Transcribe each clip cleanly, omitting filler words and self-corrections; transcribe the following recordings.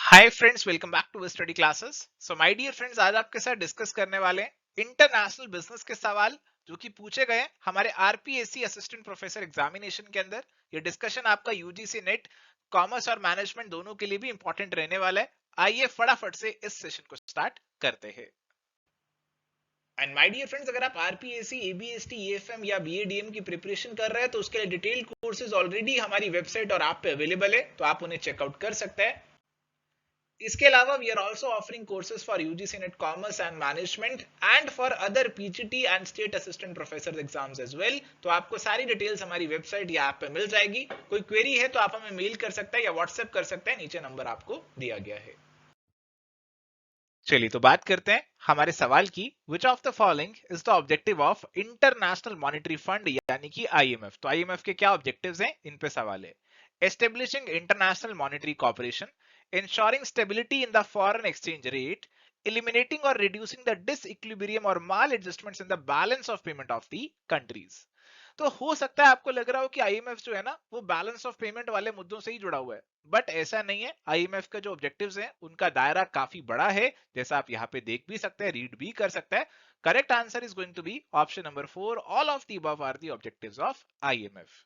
Hi friends, welcome back to study classes. So my dear friends, आज आपके साथ discuss करने वाले हैं इंटरनेशनल बिजनेस के सवाल जो कि पूछे गए हैं हमारे आरपीएससी असिस्टेंट प्रोफेसर एग्जामिनेशन के अंदर। ये डिस्कशन आपका यूजीसी नेट कॉमर्स और मैनेजमेंट दोनों के लिए भी इंपॉर्टेंट रहने वाला है। आइए फटाफट से इस सेशन को स्टार्ट करते हैं। एंड माय डियर फ्रेंड्स, अगर आप आरपीएससी, एबीएसटी, ईएफएम या बीएडीएम की प्रिपरेशन कर रहे हैं तो उसके लिए डिटेल्ड कोर्सेज ऑलरेडी हमारी वेबसाइट और ऐप पे अवेलेबल है, तो आप उन्हें चेकआउट कर सकते हैं। इसके अलावा we are also offering courses for UGC NET commerce and management and for other PGT and state assistant professor exams as well. तो आपको सारी डिटेल्स हमारी वेबसाइट या ऐप पे मिल जाएगी। कोई क्वेरी है तो आप हमें मेल कर सकते हैं या व्हाट्सएप कर सकते हैं, नीचे नंबर आपको दिया गया है। चलिए तो बात करते हैं हमारे सवाल की। विच of the following is the objective of international monetary fund यानी कि आईएमएफ। तो आईएमएफ के क्या ऑब्जेक्टिव्स हैं, इन पे सवाल है। Establishing international monetary corporation, ensuring stability in the foreign exchange rate, eliminating or reducing the disequilibrium or maladjustments in the balance of payment of the countries। तो हो सकता है आपको लग रहा हो कि आईएमएफ जो है ना वो बैलेंस ऑफ पेमेंट वाले मुद्दों से ही जुड़ा हुआ है, बट ऐसा नहीं है। आईएमएफ का जो ऑब्जेक्टिव्स हैं उनका दायरा काफी बड़ा है, जैसा आप यहाँ पे देख भी सकते हैं, रीड भी कर सकते हैं। Correct answer is going to be option number 4, all of the above are the objectives of IMF.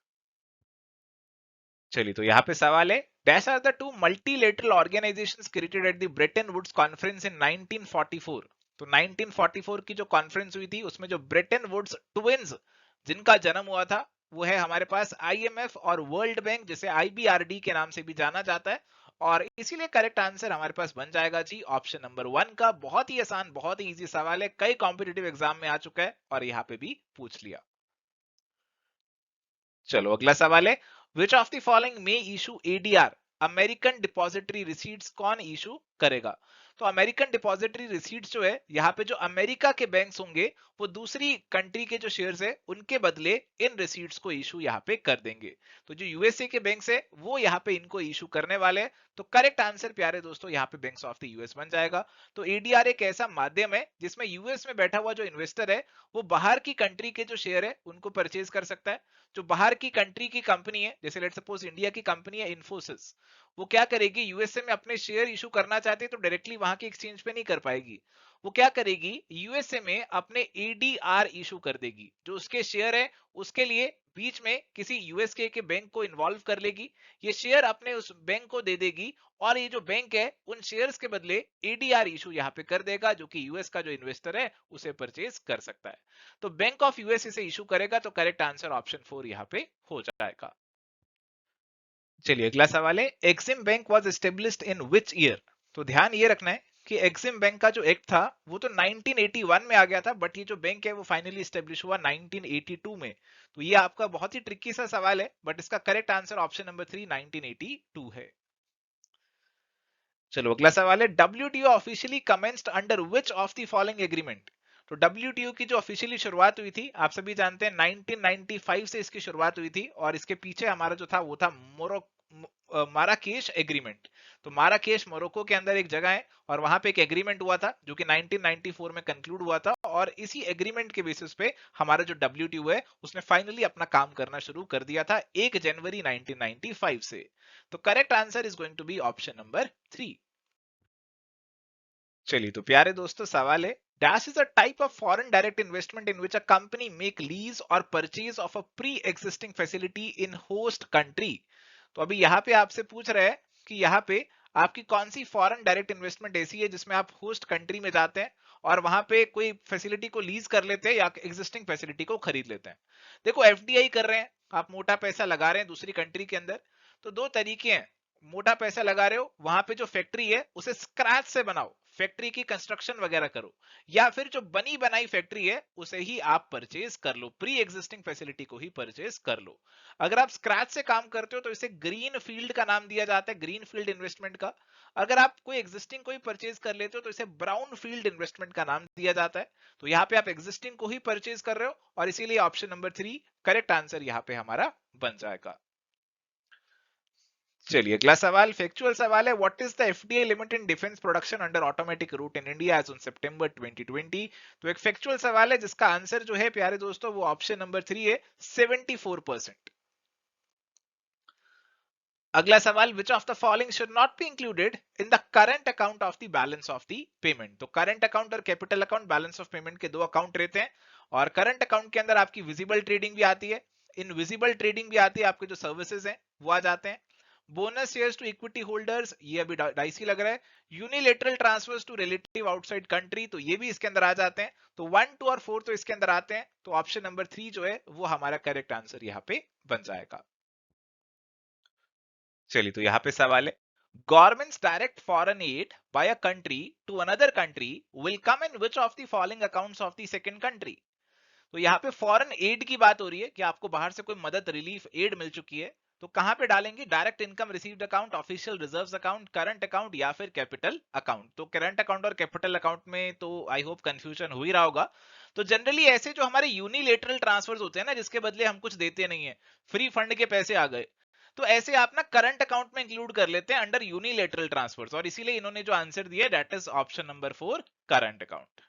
चलिए तो यहाँ पे सवाल है, dash are the two multilateral organisations created at the Bretton Woods conference in 1944। तो 1944 की जो कॉन्फ्रेंस हुई थी उसमें जो ब्रेटन वुड्स ट्विन्स जिनका जन्म हुआ था वो है हमारे पास आईएमएफ और वर्ल्ड बैंक, जिसे आईबीआरडी के नाम से भी जाना जाता है। और इसीलिए करेक्ट आंसर हमारे पास बन जाएगा जी ऑप्शन नंबर 1 का। बहुत ही आसान, बहुत ही इजी सवाल है, कई कॉम्पिटिटिव एग्जाम में आ चुका है और यहाँ पे भी पूछ लिया। चलो अगला सवाल है, विच ऑफ द फॉलोइंग में issue ADR, American depository receipts, कौन इशू करेगा। तो अमेरिकन डिपॉजिटरी रिसीट्स जो है, यहाँ पे जो अमेरिका के बैंक्स होंगे वो दूसरी कंट्री के जो शेयर्स है उनके बदले इन रिसीट्स को इशू यहाँ पे कर देंगे। तो जो यूएसए के बैंक्स है वो यहाँ पे इनको इशू करने वाले हैं। तो करेक्ट आंसर प्यारे दोस्तों यहाँ पे बैंक्स ऑफ द यूएस बन जाएगा। तो एडीआर एक ऐसा माध्यम है जिसमें यूएस में बैठा हुआ जो इन्वेस्टर है वो बाहर की कंट्री के जो शेयर है उनको परचेज कर सकता है। जो बाहर की कंट्री की कंपनी है, जैसे लेट सपोज इंडिया की कंपनी है इन्फोसिस, वो क्या करेगी, यूएसए में अपने शेयर इशू करना चाहती है तो डायरेक्टली वहां के एक्सचेंज पे नहीं कर पाएगी। वो क्या करेगी, यूएसए में अपने एडीआर इशू कर देगी। जो उसके शेयर है उसके लिए बीच में किसी यूएसके के बैंक को इन्वॉल्व कर लेगी, ये शेयर अपने उस बैंक को दे देगी और ये जो बैंक है उन शेयर्स के बदले एडीआर इशू यहाँ पे कर देगा, जो कि यूएस का जो इन्वेस्टर है उसे परचेज कर सकता है। तो बैंक ऑफ यूएस इसे इशू करेगा। तो करेक्ट आंसर ऑप्शन 4 यहाँ पे हो जाएगा। चलिए अगला सवाल है, Exim bank was established in which year. तो ध्यान ये रखना है कि एक्सिम बैंक का जो एक्ट था वो तो 1981 में आ गया था, बट ये जो बैंक है वो फाइनली एस्टेब्लिश हुआ 1982 में। तो ये आपका बहुत ही ट्रिकी सा सवाल है, बट इसका करेक्ट आंसर ऑप्शन नंबर 3 1982 है। चलो अगला सवाल है, WTO officially commenced under which of the following agreement. तो WTO की जो ऑफिशियली शुरुआत हुई थी, आप सभी जानते हैं 1995 से इसकी शुरुआत हुई थी और इसके पीछे हमारा जो था वो था माराकेश एग्रीमेंट। तो माराकेश मोरक्को के अंदर एक जगह है और वहां पे एक एग्रीमेंट हुआ था जो कि 1994 में कंक्लूड हुआ था, और इसी एग्रीमेंट के बेसिस पे हमारा जो WTO है उसने फाइनली अपना काम करना शुरू कर दिया था 1 जनवरी 1995 से। तो correct answer is going to be option number 3। चलिए तो प्यारे दोस्तों सवाल है, dash is a type of foreign direct investment in which a company make lease और purchase of a pre existing facility in host country. तो अभी यहाँ पे आपसे पूछ रहे हैं कि यहाँ पे आपकी कौन सी फॉरेन डायरेक्ट इन्वेस्टमेंट ऐसी है जिसमें आप होस्ट कंट्री में जाते हैं और वहां पे कोई फैसिलिटी को लीज कर लेते हैं या एग्जिस्टिंग फैसिलिटी को खरीद लेते हैं। देखो एफडीआई कर रहे हैं, आप मोटा पैसा लगा रहे हैं दूसरी कंट्री के अंदर। तो दो तरीके हैं, मोटा पैसा लगा रहे हो वहां पे जो फैक्ट्री है उसे स्क्रैच से बनाओ, फैक्ट्री की कंस्ट्रक्शन वगैरह करो, या फिर जो बनी बनाई फैक्ट्री है उसे ही आप परचेज कर लो, प्री एग्जिस्टिंग फैसिलिटी को ही परचेज कर लो। अगर आप स्क्रैच से काम करते हो तो इसे ग्रीन फील्ड का नाम दिया जाता है, ग्रीन फील्ड इन्वेस्टमेंट का। अगर आप कोई एग्जिस्टिंग को ही परचेज कर लेते हो तो इसे ब्राउन फील्ड इन्वेस्टमेंट का नाम दिया जाता है। तो यहाँ पे आप एग्जिस्टिंग को ही परचेज कर रहे हो और इसीलिए ऑप्शन नंबर 3 करेक्ट आंसर यहाँ पे हमारा बन जाएगा। चलिए अगला सवाल फैक्चुअल सवाल है, what is the FDI limit in defence production under automatic route in India as on September 2020। तो एक फैक्चुअल सवाल है जिसका आंसर जो है प्यारे दोस्तों वो ऑप्शन नंबर 3 है, 74%। अगला सवाल, विच of the following should not be included in the current account of the balance of the payment. तो करंट अकाउंट और capital account balance of payment के दो अकाउंट रहते हैं, और करंट अकाउंट के अंदर आपकी विजिबल ट्रेडिंग भी आती है, इनविजिबल ट्रेडिंग भी आती है, आपके जो सर्विसेज हैं वो आ जाते हैं। Bonus shares to equity holders, ये अभी डाइसी लग रहा है। Unilateral transfers to relative outside country, तो ये भी इसके अंदर आ जाते हैं। तो 1, 2 और 4 तो इसके अंदर आते हैं, तो ऑप्शन नंबर 3 जो है वो हमारा करेक्ट आंसर यहाँ पे बन जाएगा। चलिए, तो यहाँ पे सवाल है, governments direct foreign aid by a country to another country will come in which of the following accounts of the second country. तो यहाँ पे फॉरेन एड की बात हो रही है कि आपको बाहर से कोई मदद, रिलीफ, एड मिल चुकी है, तो कहां पे डालेंगे? Direct income received account, official reserves account, current account या फिर कैपिटल अकाउंट। तो करंट अकाउंट और कैपिटल अकाउंट में तो आई होप कंफ्यूजन हो ही रहा होगा। तो जनरली ऐसे जो हमारे यूनिलेटरल ट्रांसफर्स होते हैं ना, जिसके बदले हम कुछ देते नहीं है, फ्री फंड के पैसे आ गए, तो ऐसे आप ना करंट अकाउंट में इंक्लूड कर लेते हैं अंडर यूनिलेटरल ट्रांसफर्स, और इसीलिए इन्होंने जो आंसर दिया that is option number 4, current account.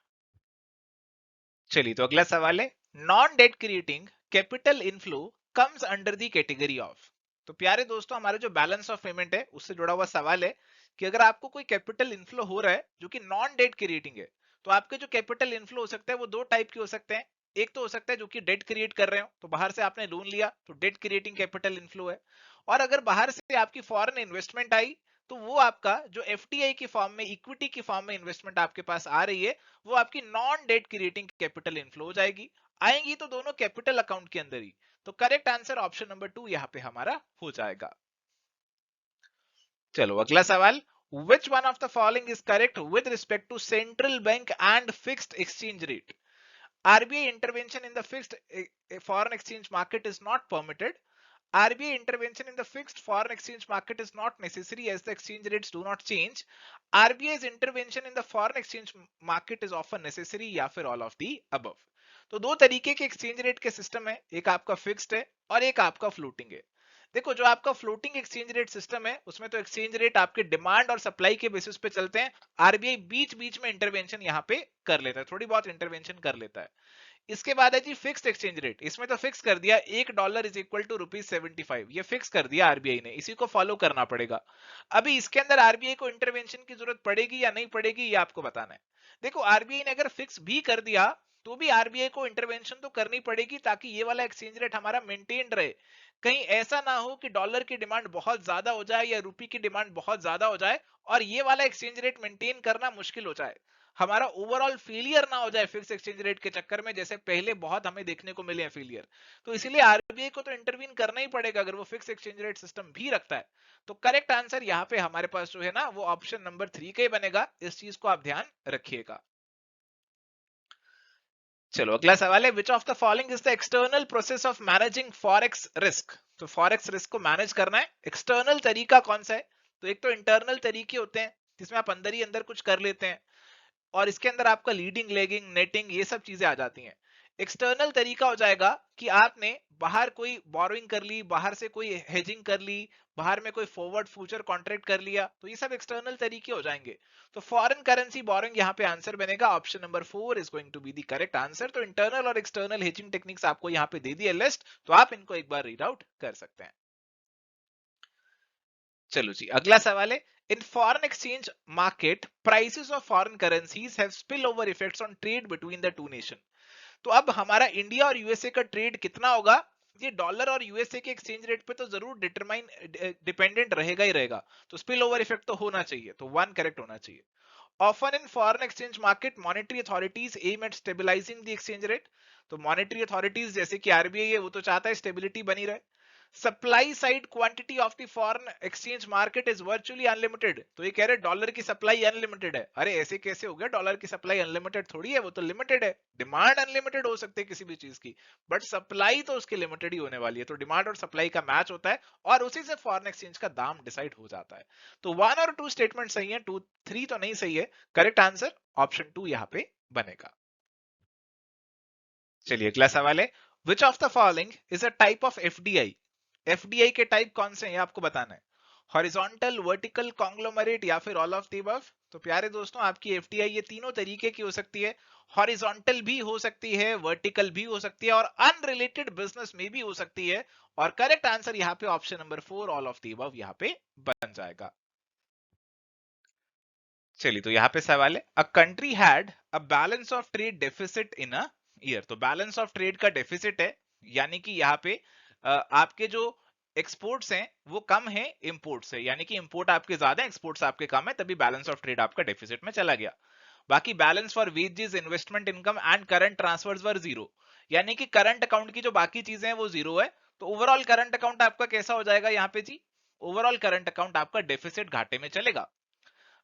चलिए, तो अगला सवाल है, non debt creating capital inflow comes under the category of. तो प्यारे दोस्तों, हमारे जो बैलेंस ऑफ पेमेंट है उससे जुड़ा हुआ सवाल है कि अगर आपको कोई कैपिटल इनफ्लो हो रहा है जो कि नॉन डेट क्रिएटिंग है, तो आपके जो कैपिटल इनफ्लो हो सकता है वो दो टाइप के हो सकते हैं। एक तो हो सकता है जो कि डेट क्रिएट कर रहे हो, तो बाहर से आपने लोन लिया तो डेट क्रिएटिंग कैपिटल इनफ्लो है। और अगर बाहर से आपकी फॉरेन इन्वेस्टमेंट आई, तो वो आपका जो एफडीआई की फॉर्म में, इक्विटी की फॉर्म में इन्वेस्टमेंट आपके पास आ रही है, वो आपकी non debt creating capital inflow हो जाएगी। आएंगी तो दोनों कैपिटल अकाउंट के अंदर ही। तो करेक्ट आंसर ऑप्शन नंबर 2 यहाँ पे हमारा हो जाएगा। चलो, अगला सवाल, which one of the following is correct with respect to central bank and fixed exchange rate? RBI intervention in the fixed foreign exchange market is not permitted. RBI intervention in the fixed foreign exchange market is not necessary as the exchange rates do not change. RBI's intervention in the foreign exchange market is often necessary, या फिर all of the above। तो दो तरीके के exchange rate के system है, एक आपका फिक्स्ड है और एक आपका फ्लोटिंग है। देखो, जो आपका फ्लोटिंग एक्सचेंज रेट सिस्टम है उसमें तो एक्सचेंज रेट आपके डिमांड और सप्लाई के बेसिस पे चलते हैं। आरबीआई बीच बीच में इंटरवेंशन यहाँ पे कर लेता है, थोड़ी बहुत इंटरवेंशन कर लेता है। इसके बाद है जी फिक्स्ड एक्सचेंज रेट। इसमें तो फिक्स कर दिया, $1 इज इक्वल टू ₹75, ये फिक्स कर दिया आरबीआई ने, इसी को फॉलो करना पड़ेगा। अभी इसके अंदर आरबीआई को इंटरवेंशन की जरूरत पड़ेगी या नहीं पड़ेगी, ये आपको बताना है। देखो, आरबीआई ने अगर फिक्स भी कर दिया तो भी आरबीआई को इंटरवेंशन तो करनी पड़ेगी, ताकि ये वाला एक्सचेंज रेट हमारा मेंटेन रहे। कहीं ऐसा ना हो कि डॉलर की डिमांड बहुत ज्यादा हो जाए या रुपये की डिमांड बहुत ज्यादा हो जाए और ये वाला एक्सचेंज रेट मेंटेन करना मुश्किल हो जाए, हमारा ओवरऑल फेलियर ना हो जाए फिक्स एक्सचेंज रेट के चक्कर में, जैसे पहले बहुत हमें देखने को मिले हैं फेलियर। तो इसीलिए आरबीआई को तो इंटरवीन करना ही पड़ेगा अगर वो फिक्स एक्सचेंज रेट सिस्टम भी रखता है। तो करेक्ट आंसर यहाँ पे हमारे पास जो है ना वो ऑप्शन नंबर 3 का ही बनेगा, इस चीज को आप ध्यान रखिएगा। चलो, अगला सवाल है, which of the following is the external process of managing forex risk. तो फॉरेक्स रिस्क को मैनेज करना है, एक्सटर्नल तरीका कौन सा है? तो एक तो इंटरनल तरीके होते हैं जिसमें आप अंदर ही अंदर कुछ कर लेते हैं, और इसके अंदर आपका लीडिंग, लेगिंग, नेटिंग, ये सब चीजें आ जाती हैं। एक्सटर्नल तरीका हो जाएगा कि आपने बाहर कोई बोरोइंग कर ली, बाहर से कोई हेजिंग कर ली, बाहर में कोई फॉरवर्ड फ्यूचर कॉन्ट्रैक्ट कर लिया, तो ये सब एक्सटर्नल तरीके हो जाएंगे। तो फॉरेन करेंसी बोरोइंग यहाँ पे आंसर बनेगा, option number 4 is going to be the correct answer. तो इंटरनल और एक्सटर्नल हेजिंग टेक्निक्स आपको यहाँ पे दे दी है लिस्ट, तो आप इनको एक बार रीड आउट कर सकते हैं। चलो जी, अगला सवाल है, इन foreign exchange market prices of foreign currencies have spill over effects on trade between the two nation. तो अब हमारा इंडिया और यूएसए का ट्रेड कितना होगा, ये डॉलर और यूएसए के एक्सचेंज रेट पे तो जरूर डिटरमाइन डिपेंडेंट रहेगा ही रहेगा। तो स्पिल ओवर इफेक्ट तो होना चाहिए, तो 1 करेक्ट होना चाहिए। Often in foreign exchange market monetary authorities aim at stabilising the exchange rate. तो मॉनेटरी अथॉरिटीज जैसे कि आरबीआई है वो तो चाहता है स्टेबिलिटी बनी रहे। Supply side quantity of the foreign exchange market is virtually unlimited. तो ये कह रहे डॉलर की सप्लाई अनलिमिटेड है। अरे ऐसे कैसे हो गया, डॉलर की सप्लाई अनलिमिटेड थोड़ी है, वो तो लिमिटेड है। डिमांड अनलिमिटेड हो सकती है किसी भी चीज की, बट सप्लाई तो उसकी लिमिटेड ही होने वाली है। तो डिमांड और सप्लाई का मैच होता है और उसी से फॉरेन एक्सचेंज का दाम डिसाइड हो जाता है। तो 1 और 2 स्टेटमेंट सही है, 2 3 तो नहीं सही है। करेक्ट आंसर ऑप्शन 2 यहाँ पे बनेगा। चलिए, अगला सवाल है, which of the following is a type of FDI. FDI के टाइप कौन से हैं ये आपको बताना है। हॉरिजॉन्टल, वर्टिकल, कॉन्ग्लोमरेट या फिर ऑल ऑफ द अबव? तो प्यारे दोस्तों, आपकी एफडीआई ये तीनों तरीके की हो सकती है। हॉरिजॉन्टल भी हो सकती है, वर्टिकल भी हो सकती है और अनरिलेटेड बिजनेस में भी हो सकती है। और करेक्ट आंसर यहाँ पे option number 4 all of the above यहाँ पे बन जाएगा। चलिए, तो यहाँ पे सवाल है, a country had a balance of trade deficit in a year. तो बैलेंस ऑफ ट्रेड का डेफिसिट है, यानी कि यहाँ पे आपके जो एक्सपोर्ट्स हैं वो कम है इंपोर्ट से, यानी कि इंपोर्ट आपके ज्यादा है, एक्सपोर्ट्स आपके कम है, तभी बैलेंस ऑफ ट्रेड आपका डेफिसिट में चला गया। बाकी balance for wages, investment income and current transfers were zero, यानी कि करंट अकाउंट की जो बाकी चीजें हैं वो जीरो है। तो ओवरऑल करंट अकाउंट आपका कैसा हो जाएगा यहाँ पे जी? ओवरऑल करंट अकाउंट आपका डेफिसिट घाटे में चलेगा।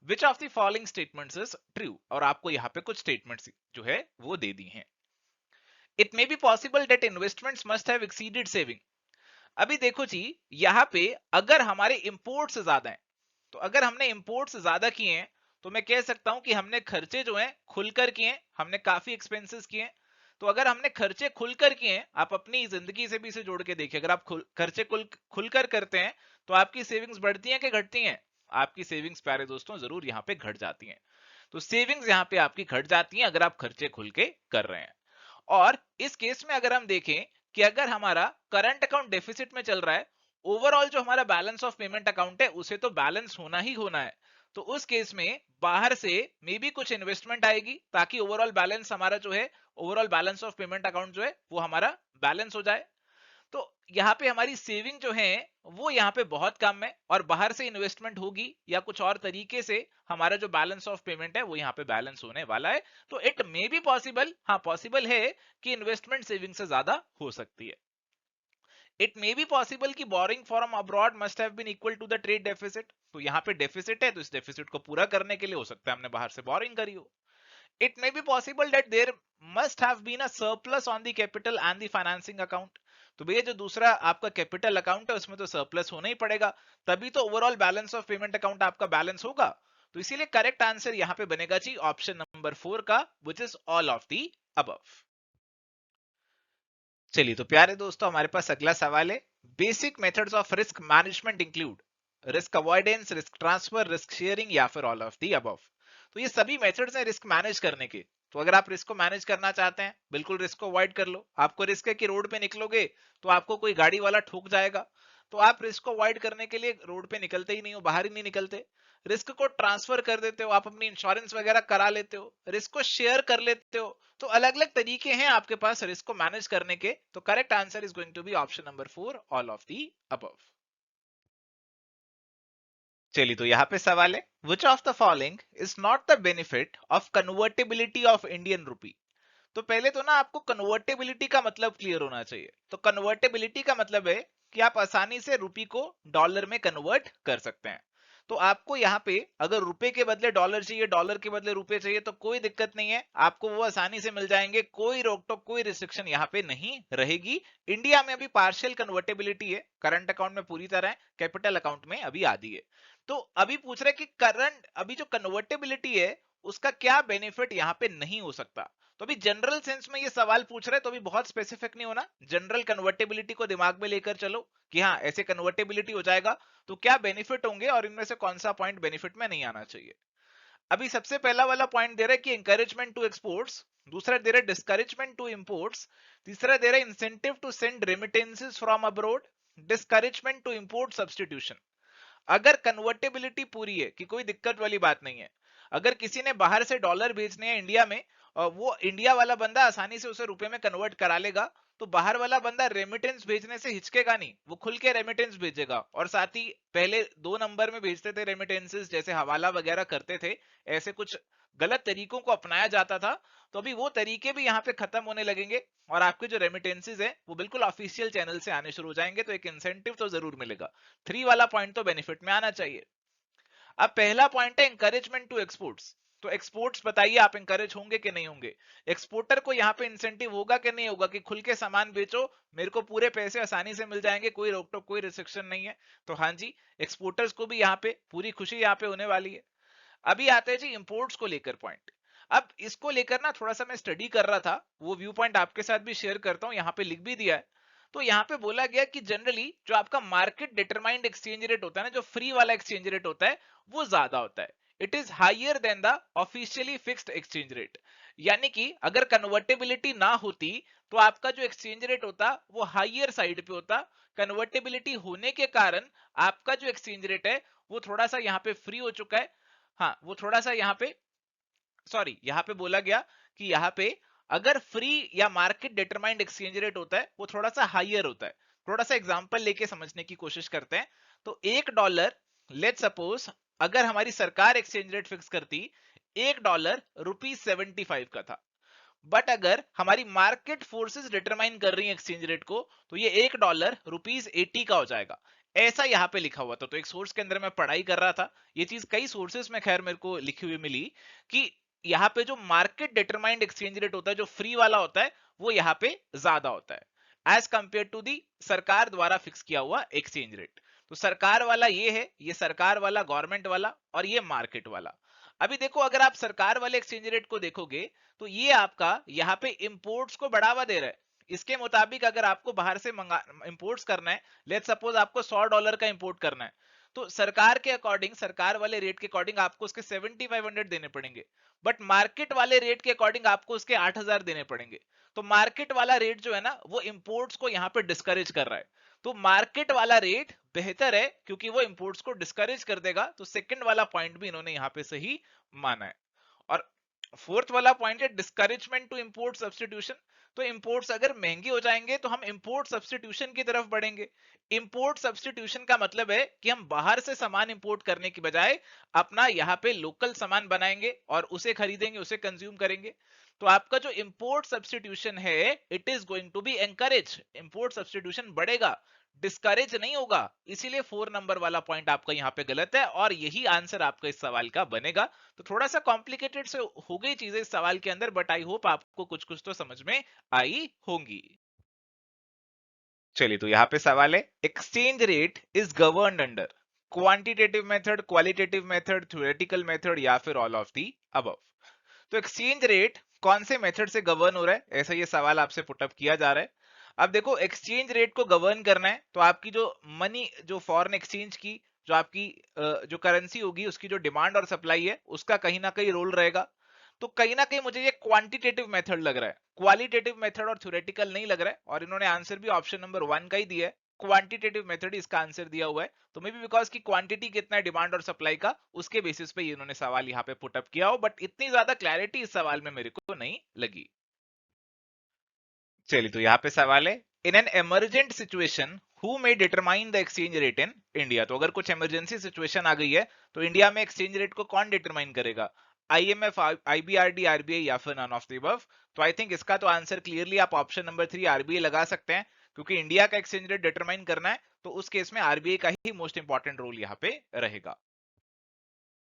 विच of the following statements is true? और आपको यहाँ पे कुछ स्टेटमेंट्स जो है वो दे दी हैं। It may be possible that investments must have exceeded saving. अभी देखो जी, यहाँ पे अगर हमारे इंपोर्ट्स ज्यादा हैं, तो अगर हमने इंपोर्ट्स ज्यादा किए हैं तो मैं कह सकता हूं कि हमने खर्चे जो हैं खुलकर किए हैं, हमने काफी एक्सपेंसेस किए हैं। तो अगर हमने खर्चे खुलकर किए हैं, आप अपनी जिंदगी से भी इसे जोड़ के देखिए, अगर आप खर्चे खुलकर करते हैं तो आपकी सेविंग्स बढ़ती हैं कि घटती हैं? आपकी सेविंग्स प्यारे दोस्तों जरूर यहाँ पे घट जाती हैं। तो सेविंग्स यहाँ पे आपकी घट जाती हैं अगर आप खर्चे खुल के कर रहे हैं। और इस केस में अगर हम देखें कि अगर हमारा करंट अकाउंट डेफिसिट में चल रहा है, ओवरऑल जो हमारा बैलेंस ऑफ पेमेंट अकाउंट है उसे तो बैलेंस होना ही होना है। तो उस केस में बाहर से मे बी कुछ इन्वेस्टमेंट आएगी ताकि ओवरऑल बैलेंस हमारा जो है, overall balance of payment account जो है वो हमारा बैलेंस हो जाए। तो यहाँ पे हमारी सेविंग जो है वो यहाँ पे बहुत कम है और बाहर से इन्वेस्टमेंट होगी या कुछ और तरीके से हमारा जो बैलेंस ऑफ पेमेंट है वो यहाँ पे बैलेंस होने वाला है। तो इट मे बी पॉसिबल, हाँ पॉसिबल है कि इन्वेस्टमेंट सेविंग से ज्यादा हो सकती है। इट मे बी पॉसिबल कि borrowing from abroad must have been equal to the trade deficit. तो यहाँ पे डेफिसिट है तो इस डेफिसिट को पूरा करने के लिए हो सकता है हमने बाहर से बोरिंग करी हो। It may be possible that there must have been a surplus on the capital and the financing account. तो भैया जो दूसरा आपका कैपिटल अकाउंट है उसमें तो सरप्लस होना ही पड़ेगा, तभी तो overall balance of payment account आपका बैलेंस होगा। तो इसीलिए करेक्ट आंसर यहाँ पे बनेगा जी ऑप्शन नंबर 4 का, which is all of the above. चलिए, तो प्यारे दोस्तों हमारे पास अगला सवाल है, basic methods of risk management include risk avoidance, risk transfer, risk sharing या फिर ऑल ऑफ दी अबव। तो ये सभी मेथड्स हैं रिस्क मैनेज करने के। तो अगर आप रिस्क को मैनेज करना चाहते हैं, बिल्कुल रिस्क को अवॉइड कर लो। आपको रिस्क है कि रोड पे निकलोगे तो आपको कोई गाड़ी वाला ठोक जाएगा, तो आप रिस्क को अवॉइड करने के लिए रोड पे निकलते ही नहीं हो, बाहर ही नहीं निकलते। रिस्क को ट्रांसफर कर देते हो, आप अपनी इंश्योरेंस वगैरह करा लेते हो, रिस्क को शेयर कर लेते हो। तो अलग अलग तरीके हैं आपके पास रिस्क को मैनेज करने के। तो correct answer is going to be option number 4 all of the above. चलिए, तो यहाँ पे सवाल है, which of the following is not the benefit of convertibility of Indian rupee? तो पहले तो ना आपको कन्वर्टेबिलिटी का मतलब क्लियर होना चाहिए। तो कन्वर्टेबिलिटी का मतलब है कि आप आसानी से रुपी को डॉलर में कन्वर्ट कर सकते हैं। तो आपको यहाँ पे अगर रुपए के बदले डॉलर चाहिए, डॉलर के बदले रुपए चाहिए, तो कोई दिक्कत नहीं है, आपको वो आसानी से मिल जाएंगे, कोई रोक टोक कोई रिस्ट्रिक्शन यहाँ पे नहीं रहेगी। इंडिया में अभी पार्शियल कन्वर्टेबिलिटी है, करंट अकाउंट में पूरी तरह, कैपिटल अकाउंट में अभी आधी है। तो अभी पूछ रहे कि करंट अभी जो कन्वर्टेबिलिटी है उसका क्या बेनिफिट यहाँ पे नहीं हो सकता। तो अभी जनरल सेंस में ये सवाल पूछ रहे हैं तो अभी बहुत स्पेसिफिक नहीं होना, जनरल कन्वर्टेबिलिटी को दिमाग में लेकर चलो कि हाँ ऐसे कन्वर्टेबिलिटी हो जाएगा तो क्या बेनिफिट होंगे और इनमें से कौन सा पॉइंट बेनिफिट में नहीं आना चाहिए। अभी सबसे पहला वाला पॉइंट दे रहा है कि इंकरेजमेंट टू एक्सपोर्ट्स, दूसरा दे रहा है डिस्करेजमेंट टू इंपोर्ट्स, तीसरा दे रहा है incentive to send remittances from abroad, discouragement to import substitution. अगर कन्वर्टेबिलिटी पूरी है कि कोई दिक्कत वाली बात नहीं है, अगर किसी ने बाहर से डॉलर भेजने हैं इंडिया में और वो इंडिया वाला बंदा आसानी से उसे रुपए में कन्वर्ट करा लेगा, तो बाहर वाला बंदा रेमिटेंस भेजने से हिचकेगा नहीं, वो खुल के रेमिटेंस भेजेगा। और साथ ही पहले 2 नंबर में भेजते थे रेमिटेंसेस, जैसे हवाला वगैरह करते थे, ऐसे कुछ गलत तरीकों को अपनाया जाता था। तो अभी वो तरीके भी यहाँ पे खत्म होने लगेंगे और आपके जो रेमिटेंसेस है वो बिल्कुल ऑफिशियल चैनल से आने शुरू हो जाएंगे, तो एक इंसेंटिव तो जरूर मिलेगा। 3 वाला पॉइंट तो बेनिफिट में आना चाहिए। अब पहला पॉइंट है इंकरेजमेंट टू एक्सपोर्ट्स। तो एक्सपोर्ट्स बताइए आप इंकरेज होंगे कि नहीं होंगे? एक्सपोर्टर को यहाँ पे इंसेंटिव होगा कि नहीं होगा कि खुल के सामान बेचो, मेरे को पूरे पैसे आसानी से मिल जाएंगे, कोई रोक टोक कोई रिस्ट्रिक्शन नहीं है। तो हाँ जी, एक्सपोर्टर्स को भी यहाँ पे पूरी खुशी यहाँ पे होने वाली है। अभी आते हैं जी इंपोर्ट्स को लेकर पॉइंट। अब इसको लेकर ना थोड़ा सा मैं स्टडी कर रहा था, वो व्यू पॉइंट आपके साथ भी शेयर करता हूँ, यहाँ पे लिख भी दिया है। तो यहाँ पे बोला गया कि जनरली जो आपका मार्केट डिटरमाइंड एक्सचेंज रेट होता है ना, जो फ्री वाला एक्सचेंज रेट होता है, वो ज्यादा होता है। It is higher than the officially fixed exchange rate. यानी कि अगर कन्वर्टेबिलिटी ना होती तो आपका जो एक्सचेंज रेट होता वो हायर साइड पे होता। कन्वर्टेबिलिटी होने के कारण आपका जो एक्सचेंज रेट है वो थोड़ा सा यहाँ पे फ्री हो चुका है। हाँ, वो थोड़ा सा यहाँ पे, सॉरी, यहाँ पे बोला गया कि यहाँ पे अगर फ्री या मार्केट डिटरमाइंड एक्सचेंज रेट होता है वो थोड़ा सा हायर होता है। थोड़ा सा एग्जांपल लेके समझने की कोशिश करते हैं। तो $1, लेट सपोज, अगर हमारी सरकार एक्सचेंज रेट फिक्स करती $1 ₹75 का था, बट अगर हमारी मार्केट फोर्सेस डिटरमाइन कर रही है एक्सचेंज रेट को, तो ये $1 ₹80 का हो जाएगा। ऐसा यहाँ पे लिखा हुआ था। तो एक सोर्स के अंदर मैं पढ़ाई कर रहा था, ये चीज कई सोर्सेस में खैर मेरे को लिखी हुई मिली कि यहाँ पे जो मार्केट डिटरमाइंड एक्सचेंज रेट होता है, जो फ्री वाला होता है, वो यहाँ पे ज्यादा होता है एज कंपेयर टू दी सरकार द्वारा फिक्स किया हुआ एक्सचेंज रेट। तो सरकार वाला ये है, ये सरकार वाला, गवर्नमेंट वाला, और ये मार्केट वाला। अभी देखो, अगर आप सरकार वाले एक्सचेंज रेट को देखोगे तो ये आपका यहाँ पे इंपोर्ट्स को बढ़ावा दे रहा है। इसके मुताबिक अगर आपको बाहर से मंगा इंपोर्ट्स करना है, लेट सपोज आपको $100 का इंपोर्ट करना है, तो सरकार के अकॉर्डिंग, सरकार वाले रेट के अकॉर्डिंग आपको उसके 7500 देने पड़ेंगे। बट मार्केट वाले रेट के अकॉर्डिंग आपको उसके 8000 देने पड़ेंगे। तो मार्केट वाला रेट जो है ना, वो इंपोर्ट्स को यहाँ पे डिस्करेज कर रहा है। तो मार्केट वाला रेट बेहतर है क्योंकि वो इंपोर्ट्स को डिस्करेज कर देगा। तो सेकंड वाला पॉइंट भी इन्होंने यहाँ पे सही माना है। और फोर्थ वाला पॉइंट है डिस्करेजमेंट टू इंपोर्ट सब्स्टिट्यूशन। तो इंपोर्ट्स अगर महंगे हो जाएंगे तो हम इंपोर्ट सब्स्टिट्यूशन की तरफ बढ़ेंगे। इंपोर्ट सब्स्टिट्यूशन का मतलब है कि हम बाहर से सामान इंपोर्ट करने की बजाय अपना यहाँ पे लोकल सामान बनाएंगे और उसे खरीदेंगे, उसे कंज्यूम करेंगे। तो आपका जो इंपोर्ट सब्स्टिट्यूशन है, it is going to be encourage. Import substitution बढ़ेगा, डिस्करेज नहीं होगा। इसीलिए 4 नंबर वाला पॉइंट आपका यहाँ पे गलत है और यही आंसर आपका इस सवाल का बनेगा। तो थोड़ा सा कॉम्प्लिकेटेड से हो गई चीजें इस सवाल के अंदर, बट आई होप आपको कुछ कुछ तो समझ में आई होंगी। चलिए, तो यहाँ पे सवाल है, exchange rate is governed under quantitative method, qualitative method, theoretical method, या फिर ऑल ऑफ दी अबव। तो एक्सचेंज रेट कौन से मेथड से गवर्न हो रहा है, ऐसा ये सवाल आपसे पुटअप किया जा रहा है। अब देखो, एक्सचेंज रेट को गवर्न करना है तो आपकी जो मनी, जो फॉरेन एक्सचेंज की जो आपकी जो करेंसी होगी, उसकी जो डिमांड और सप्लाई है, उसका कहीं ना कहीं रोल रहेगा। तो कहीं ना कहीं मुझे ये क्वांटिटेटिव मेथड लग रहा है, क्वालिटेटिव मेथड और थ्योरेटिकल नहीं लग रहा है। और इन्होंने आंसर भी ऑप्शन नंबर 1 का ही दिया है, क्वांटिटेटिव मेथड इसका आंसर दिया हुआ है। तो मे बी बिकॉज की क्वांटिटी कितना है डिमांड और सप्लाई का, उसके बेसिस पे इन्होंने सवाल यहाँ पे पुटअप किया हो, बट इतनी ज्यादा क्लैरिटी इस सवाल में मेरे को नहीं लगी। चलिए, तो यहाँ पे सवाल है, in an emergent situation who may determine the exchange rate in India. तो अगर कुछ इमरजेंसी सिचुएशन आ गई है तो इंडिया में एक्सचेंज रेट को कौन डिटरमाइन करेगा, आईएमएफ, आईबीआरडी, आरबीआई, या फिर नन ऑफ द अबव। तो आई थिंक इसका तो आंसर क्लियरली आप ऑप्शन नंबर 3 आरबीआई लगा सकते हैं, क्योंकि इंडिया का एक्सचेंज रेट डिटरमाइन करना है तो उस केस में आरबीआई का ही मोस्ट इंपॉर्टेंट रोल यहाँ पे रहेगा।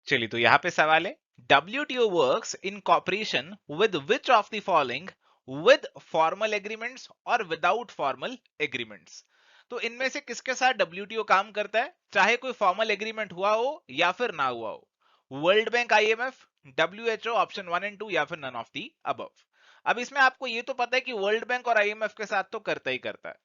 चलिए, तो यहाँ पे सवाल है, WTO works in cooperation with which of the following, with formal agreements और विदाउट फॉर्मल एग्रीमेंट्स। तो इनमें से किसके साथ WTO काम करता है, चाहे कोई फॉर्मल एग्रीमेंट हुआ हो या फिर ना हुआ हो। World bank, IMF, WHO, option 1 and 2, या फिर नन ऑफ दी अबव। अब इसमें आपको ये तो पता है कि वर्ल्ड बैंक और IMF के साथ तो करता ही करता है।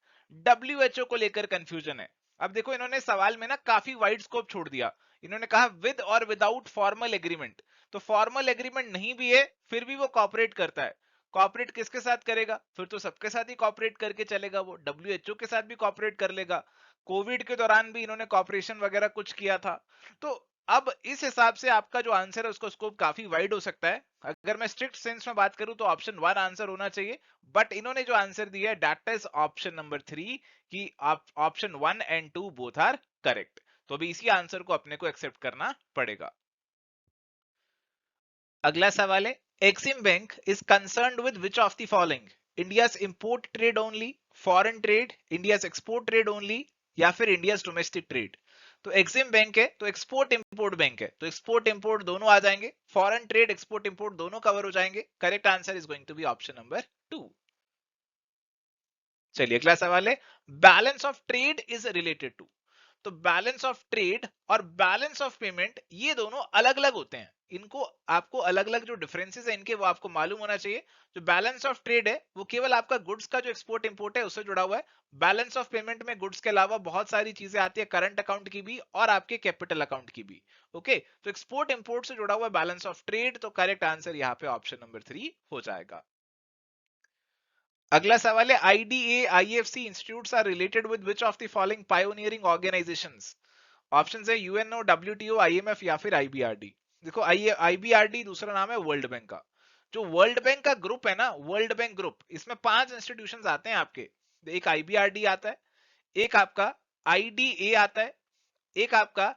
WHO को लेकर कंफ्यूजन है। अब देखो, इन्होंने सवाल में ना काफी वाइड स्कोप छोड़ दिया। इन्होंने कहा विद और विदाउट फॉर्मल एग्रीमेंट। तो फॉर्मल एग्रीमेंट नहीं भी है फिर भी वो कॉपरेट करता है। कॉपरेट किसके साथ करेगा, फिर तो सबके साथ ही कॉपरेट करके चलेगा, वो WHO के साथ भी कॉपरेट कर लेगा। कोविड के दौरान भी इन्होंने कॉपरेशन वगैरह कुछ किया था। तो अब इस हिसाब से आपका जो आंसर है उसका स्कोप काफी वाइड हो सकता है। अगर मैं स्ट्रिक्ट सेंस में बात करूं तो ऑप्शन 1 आंसर होना चाहिए, बट इन्होंने जो आंसर दिया है दैट इज ऑप्शन नंबर 3, कि option 1 and 2 both are correct. तो अभी इसी आंसर को अपने को एक्सेप्ट करना पड़ेगा। अगला सवाल है, Exim bank is concerned with which of the following, India's import trade only, foreign trade, India's export trade only, या फिर इंडियाज डोमेस्टिक ट्रेड। तो एक्सिम बैंक है तो एक्सपोर्ट इंपोर्ट बैंक है, तो एक्सपोर्ट इंपोर्ट दोनों आ जाएंगे, फॉरेन ट्रेड, एक्सपोर्ट इंपोर्ट दोनों कवर हो जाएंगे। Correct answer is going to be option number 2। चलिए, अगला सवाल है, balance of trade is related to. तो बैलेंस ऑफ ट्रेड और बैलेंस ऑफ पेमेंट ये दोनों अलग अलग होते हैं। इनको आपको अलग अलग जो डिफरेंसेस है इनके वो आपको मालूम होना चाहिए। जो बैलेंस ऑफ ट्रेड है वो केवल आपका गुड्स का जो एक्सपोर्ट इंपोर्ट है उससे जुड़ा हुआ है। बैलेंस ऑफ पेमेंट में गुड्स के अलावा बहुत सारी चीजें आती है, करंट अकाउंट की भी और आपके कैपिटल अकाउंट की भी। ओके, तो एक्सपोर्ट इंपोर्ट से जुड़ा हुआ बैलेंस ऑफ ट्रेड, तो करेक्ट आंसर यहाँ पे ऑप्शन नंबर 3 हो जाएगा। अगला सवाल है, IDA IFC institutes are related with which of the following pioneering organisations? Option है यूएनओ, डब्ल्यूटीओ, आईएमएफ या फिर आईबीआरडी। देखो आईबीआरडी दूसरा नाम है वर्ल्ड बैंक का। जो वर्ल्ड बैंक का ग्रुप है ना, वर्ल्ड बैंक ग्रुप, इसमें 5 इंस्टीट्यूशंस आते हैं आपके। एक आईबीआरडी आता है, एक आपका आईडीए आता है, एक आपका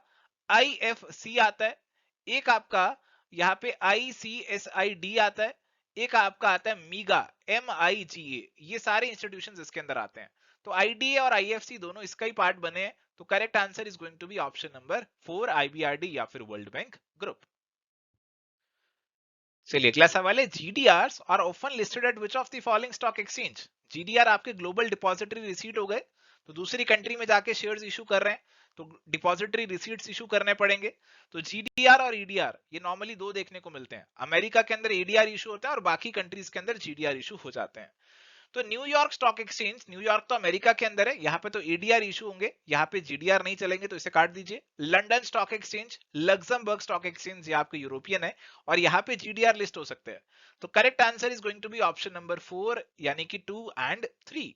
आईएफसी आता है, एक आपका यहाँ पे आईसीएसआईडी आता है, एक आपका आता है मीगा, MIGA। ये सारे इंस्टीट्यूशंस इसके अंदर आते हैं। तो आईडीए और आईएफसी दोनों इसका ही पार्ट बने हैं। तो correct answer is going to be option number 4, IBRD या फिर वर्ल्ड बैंक ग्रुप। चलिए अगला सवाल है, GDR are often listed at which of the following stock exchange? GDR आपके ग्लोबल डिपॉजिटरी रिसीट हो गए, तो दूसरी कंट्री में जाके शेयर्स इशू कर रहे हैं, तो डिपॉजिटरी रिसीट्स इशू करने पड़ेंगे। तो जीडीआर और ईडीआर ये नॉर्मली दो देखने को मिलते हैं। अमेरिका के अंदर ईडीआर इशू होता है और बाकी कंट्रीज के अंदर जीडीआर इशू हो जाते हैं। तो न्यूयॉर्क स्टॉक एक्सचेंज, न्यूयॉर्क तो अमेरिका के अंदर है, यहाँ पे तो ईडीआर इशू होंगे, यहाँ पे जीडीआर नहीं चलेंगे, तो इसे काट दीजिए। London stock exchange, Luxembourg stock exchange, ये आपके यूरोपियन है और यहाँ पे जीडीआर लिस्ट हो सकते हैं। तो correct answer is going to be option number 4 यानी कि 2 एंड 3।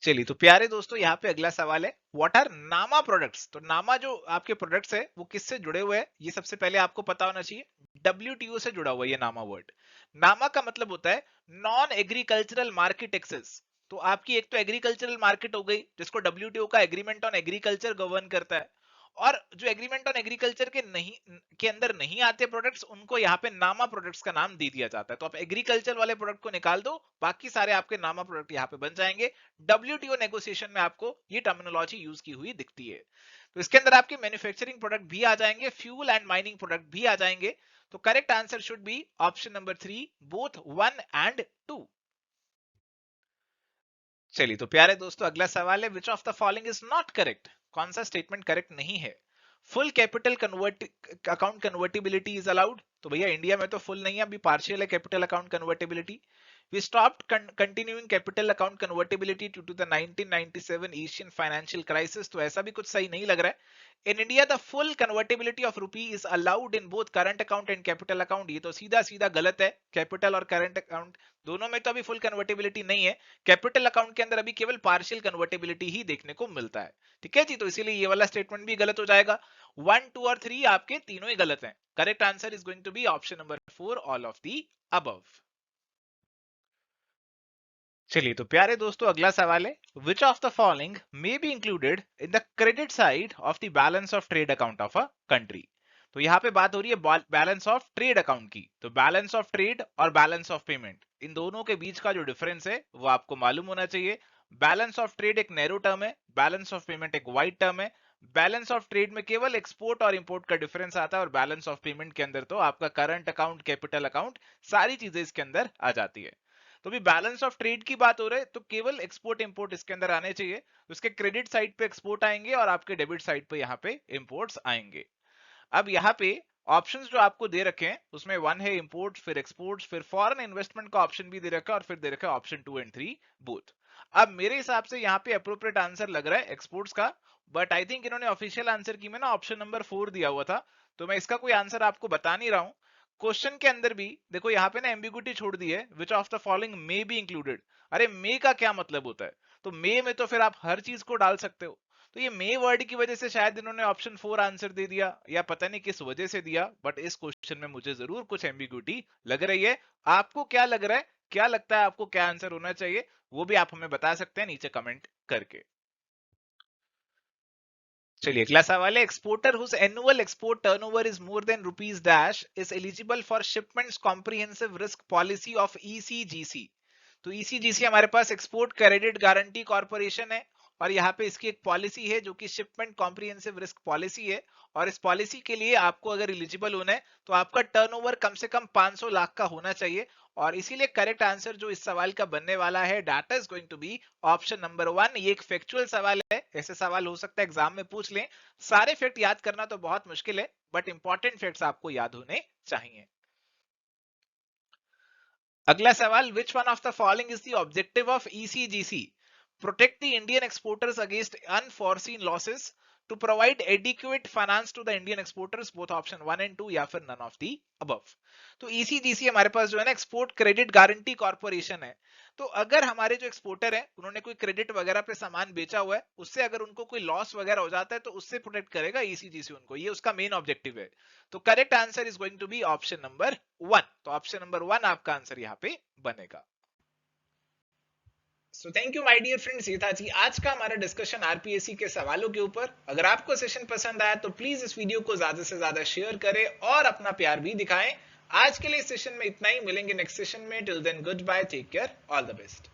चलिए तो प्यारे दोस्तों, यहाँ पे अगला सवाल है, व्हाट आर नामा प्रोडक्ट्स? तो नामा जो आपके प्रोडक्ट्स है वो किससे जुड़े हुए हैं, ये सबसे पहले आपको पता होना चाहिए। डब्ल्यूटीओ से जुड़ा हुआ है ये नामा वर्ड। नामा का मतलब होता है नॉन एग्रीकल्चरल मार्केट एक्सेस। तो आपकी एक तो एग्रीकल्चरल मार्केट हो गई जिसको डब्ल्यूटीओ का एग्रीमेंट ऑन एग्रीकल्चर गवर्न करता है, और जो एग्रीमेंट ऑन एग्रीकल्चर के नहीं के अंदर नहीं आते प्रोडक्ट्स उनको यहाँ पे नामा प्रोडक्ट्स का नाम दे दिया जाता है। तो आप एग्रीकल्चर वाले प्रोडक्ट को निकाल दो, बाकी सारे आपके नामा प्रोडक्ट यहाँ पे बन जाएंगे। डब्ल्यूटीओ नेगोशिएशन में आपको ये टर्मिनोलॉजी यूज की हुई दिखती है। तो इसके अंदर आपके मैन्युफैक्चरिंग प्रोडक्ट भी आ जाएंगे, फ्यूल एंड माइनिंग प्रोडक्ट भी आ जाएंगे। तो correct answer should be option number 3, both 1 and 2। चलिए तो प्यारे दोस्तों, अगला सवाल है, which of the following is not correct? कौन सा स्टेटमेंट करेक्ट नहीं है? Full capital convert account convertibility is allowed? तो भैया इंडिया में तो फुल नहीं है, अभी पार्शियल है capital account convertibility. We stopped continuing capital account convertibility due to the 1997 Asian financial crisis, तो ऐसा भी कुछ सही नहीं लग रहा है। In India, the full convertibility of rupee is allowed in both current account and capital account, ये तो सीधा सीधा गलत है। कैपिटल और करंट अकाउंट दोनों में तो अभी फुल कन्वर्टिबिलिटी नहीं है। कैपिटल अकाउंट के अंदर अभी केवल पार्शियल कन्वर्टिबिलिटी ही देखने को मिलता है। ठीक है जी, तो इसीलिए ये वाला स्टेटमेंट भी गलत हो जाएगा। 1, 2 और 3 आपके तीनों ही गलत हैं। Correct answer is going to be option number 4, all of the above. चलिए तो प्यारे दोस्तों, अगला सवाल है, which of the following may be included in the credit side of the balance of trade account of a country? तो यहाँ पे बात हो रही है बैलेंस ऑफ ट्रेड अकाउंट की। तो बैलेंस ऑफ ट्रेड और बैलेंस ऑफ पेमेंट, इन दोनों के बीच का जो डिफरेंस है वो आपको मालूम होना चाहिए। बैलेंस ऑफ ट्रेड एक नैरो टर्म है, बैलेंस ऑफ पेमेंट एक वाइड टर्म है। बैलेंस ऑफ ट्रेड में केवल एक्सपोर्ट और इंपोर्ट का डिफरेंस आता है, और बैलेंस ऑफ पेमेंट के अंदर तो आपका करंट अकाउंट, कैपिटल अकाउंट, सारी चीजें इसके अंदर आ जाती है। तो भी बैलेंस ऑफ ट्रेड की बात हो रही है तो केवल एक्सपोर्ट इंपोर्ट इसके अंदर आने चाहिए। उसके क्रेडिट साइड पे एक्सपोर्ट आएंगे और आपके डेबिट साइड पे यहाँ पे इंपोर्ट्स आएंगे। अब यहाँ पे ऑप्शंस जो आपको दे रखे हैं उसमें 1 है इंपोर्ट, फिर एक्सपोर्ट्स, फिर फॉरेन इन्वेस्टमेंट का ऑप्शन भी दे रखा है, और फिर दे रखा है ऑप्शन 2 एंड 3 बोथ। अब मेरे हिसाब से यहाँ पे अप्रोप्रिएट आंसर लग रहा है एक्सपोर्ट्स का, बट आई थिंक इन्होंने ऑफिशियल आंसर की में ना ऑप्शन नंबर 4 दिया हुआ था, तो मैं इसका कोई आंसर आपको बता नहीं रहा हूं। क्वेश्चन के अंदर भी देखो यहाँ पे ना एम्बिगुइटी छोड़ दी है, which of the following may be included. अरे मे का क्या मतलब होता है? तो मे में तो फिर आप हर चीज को डाल सकते हो। तो ये मे वर्ड की वजह से शायद इन्होंने ऑप्शन 4 आंसर दे दिया, या पता नहीं किस वजह से दिया, बट इस क्वेश्चन में मुझे जरूर कुछ एम्बिगुइटी लग रही है। आपको क्या लग रहा है, क्या लगता है आपको क्या आंसर होना चाहिए, वो भी आप हमें बता सकते हैं नीचे कमेंट करके। चलिए अगला सवाल है, exporter whose annual export turnover is more than rupees dash is eligible for shipments comprehensive risk policy of ECGC? तो ईसीजीसी हमारे पास एक्सपोर्ट क्रेडिट गारंटी कॉर्पोरेशन है, और यहाँ पे इसकी एक पॉलिसी है जो कि शिपमेंट कॉम्प्रिहेंसिव रिस्क पॉलिसी है, और इस पॉलिसी के लिए आपको अगर एलिजिबल होना है तो आपका टर्नओवर कम से कम 500 लाख का होना चाहिए। और इसीलिए करेक्ट आंसर जो इस सवाल का बनने वाला है that is going to be option number 1। ये एक फैक्चुअल सवाल है, ऐसे सवाल हो सकता है एग्जाम में पूछ लें। सारे फैक्ट याद करना तो बहुत मुश्किल है, बट इंपॉर्टेंट फैक्ट्स आपको याद होने चाहिए। अगला सवाल, which one of the following is the objective of ECGC? Protect the Indian exporters against unforeseen losses, to provide adequate finance to the Indian exporters, both option 1 and 2 या फिर none of the above. तो ECGC हमारे पास जो है ना export credit guarantee corporation है। तो अगर हमारे जो एक्सपोर्टर है उन्होंने कोई क्रेडिट वगैरह पे सामान बेचा हुआ है, उससे अगर उनको कोई लॉस वगैरह हो जाता है तो उससे प्रोटेक्ट करेगा ईसीजीसी उनको, ये उसका मेन ऑब्जेक्टिव है। तो correct answer is going to be option number 1। तो ऑप्शन नंबर 1 आपका आंसर यहाँ पे बनेगा। So thank you my dear friends, ये था जी आज का हमारा डिस्कशन आरपीएससी के सवालों के ऊपर। अगर आपको सेशन पसंद आया तो प्लीज इस वीडियो को ज्यादा से ज्यादा शेयर करें और अपना प्यार भी दिखाएं। आज के लिए सेशन में इतना ही, मिलेंगे नेक्स्ट सेशन में। Till then good bye, take care, all the best.